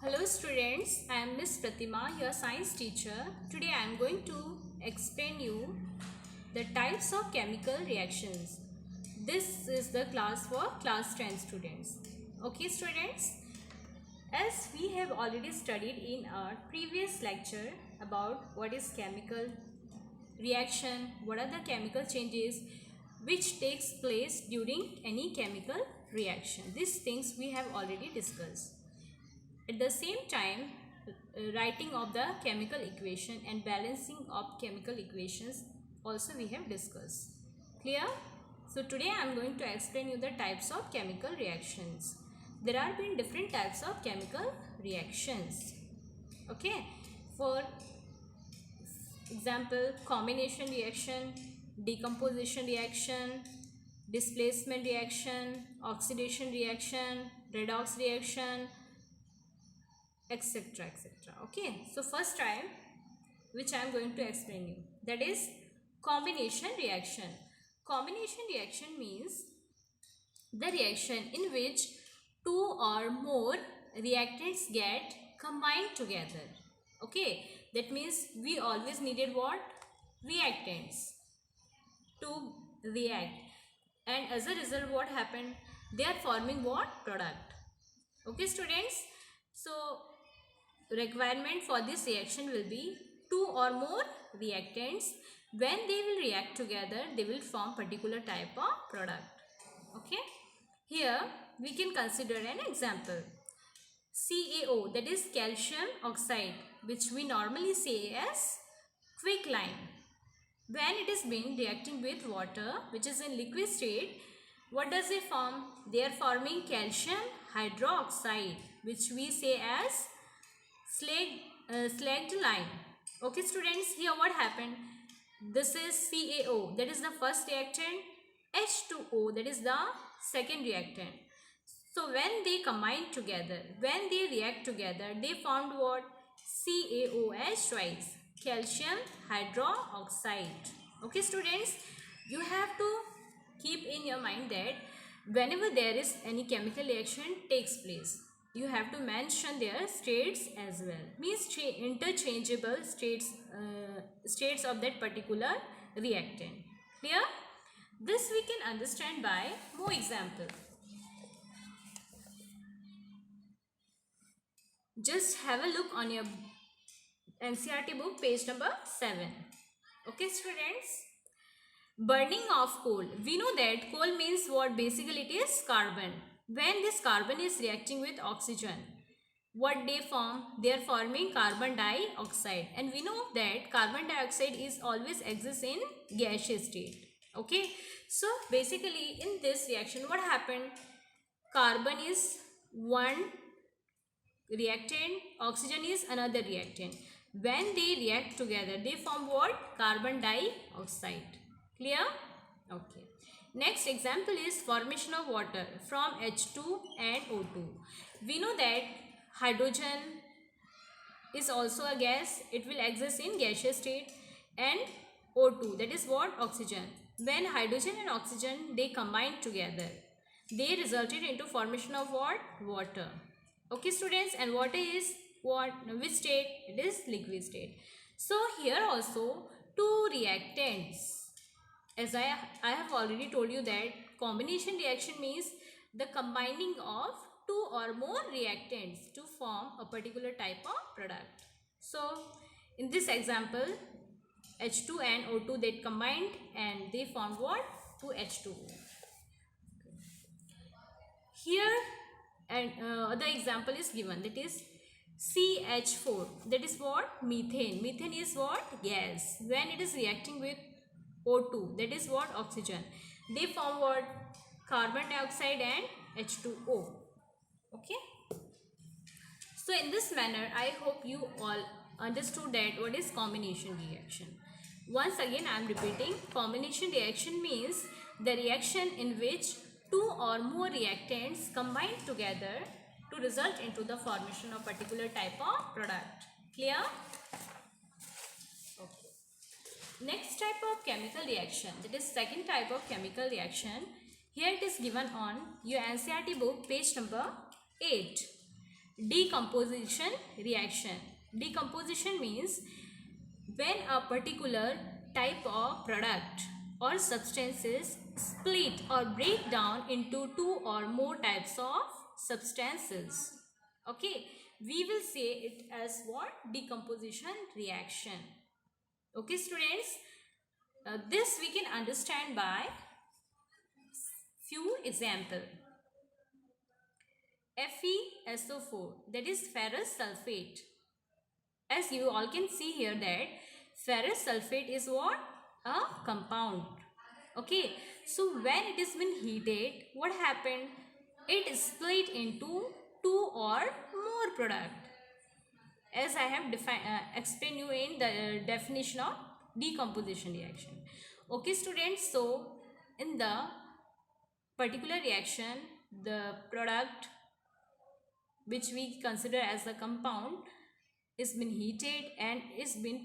Hello students, I am Miss Pratima, your science teacher. Today I am going to explain you the types of chemical reactions. This is the class for class 10 students. Okay students, as we have already studied in our previous lecture about what is chemical reaction, what are the chemical changes which takes place during any chemical reaction. These things we have already discussed. At the same time, writing of the chemical equation and balancing of chemical equations also we have discussed. Clear? So today I am going to explain you the types of chemical reactions. There are been different types of chemical reactions. Okay. For example, combination reaction, decomposition reaction, displacement reaction, oxidation reaction, redox reaction, etc, etc. Okay, so first time which I am going to explain you, that is combination reaction. Combination reaction means the reaction in which two or more reactants get combined together. Okay, that means we always needed what? Reactants to react, and as a result what happened? They are forming what? Product. Okay students, so requirement for this reaction will be two or more reactants. When they will react together, they will form particular type of product. Okay, here we can consider an example. CaO, that is calcium oxide, which we normally say as quicklime. When it is being reacting with water, which is in liquid state, what does it form? They are forming calcium hydroxide, which we say as slagged lime. Okay students, here what happened? This is CaO, that is the first reactant. H2O, that is the second reactant. So when they combine together, when they react together, they formed what? CaOH twice, calcium hydroxide. Okay students, you have to keep in your mind that whenever there is any chemical reaction takes place, you have to mention their states as well. Means interchangeable states of that particular reactant. Clear? This we can understand by more example. Just have a look on your NCERT book, page number 7. Okay students, burning of coal. We know that coal means what? Basically it is carbon. When this carbon is reacting with oxygen, what they form? They are forming carbon dioxide, and we know that carbon dioxide is always exists in gaseous state. Okay, so basically in this reaction what happened? Carbon is one reactant, oxygen is another reactant. When they react together, they form what? Carbon dioxide. Clear? Okay. Next example is formation of water from H2 and O2. We know that hydrogen is also a gas. It will exist in gaseous state, and O2, that is what? Oxygen. When hydrogen and oxygen they combine together, they resulted into formation of what? Water. Okay students, and water is what? Which state? It is liquid state. So here also two reactants. As I have already told you that combination reaction means the combining of two or more reactants to form a particular type of product. So in this example, H2 and O2 they combined and they formed what? 2H2O. Here and the example is given, that is CH4, that is what? Methane. Methane is what? Gas. When it is reacting with O2, that is what? Oxygen, they form what? Carbon dioxide and H2O. Okay, so in this manner I hope you all understood that what is combination reaction. Once again I am repeating, combination reaction means the reaction in which two or more reactants combine together to result into the formation of particular type of product. Clear? Okay. Next type of chemical reaction, that is second type of chemical reaction. Here it is given on your NCERT book, page number 8. decomposition reaction. Decomposition means when a particular type of product or substances split or break down into two or more types of substances. Okay, we will say it as what? Decomposition reaction. Okay, students, this we can understand by few example. FeSO4, that is ferrous sulfate. As you all can see here that ferrous sulfate is what? A compound. Okay, so when it has been heated, what happened? It split into two or more product. As I have explained you in the definition of decomposition reaction. Okay, students, so in the particular reaction, the product which we consider as a compound is been heated and is been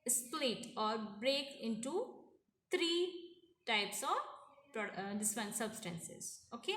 split or break into three types of this one substances. Okay,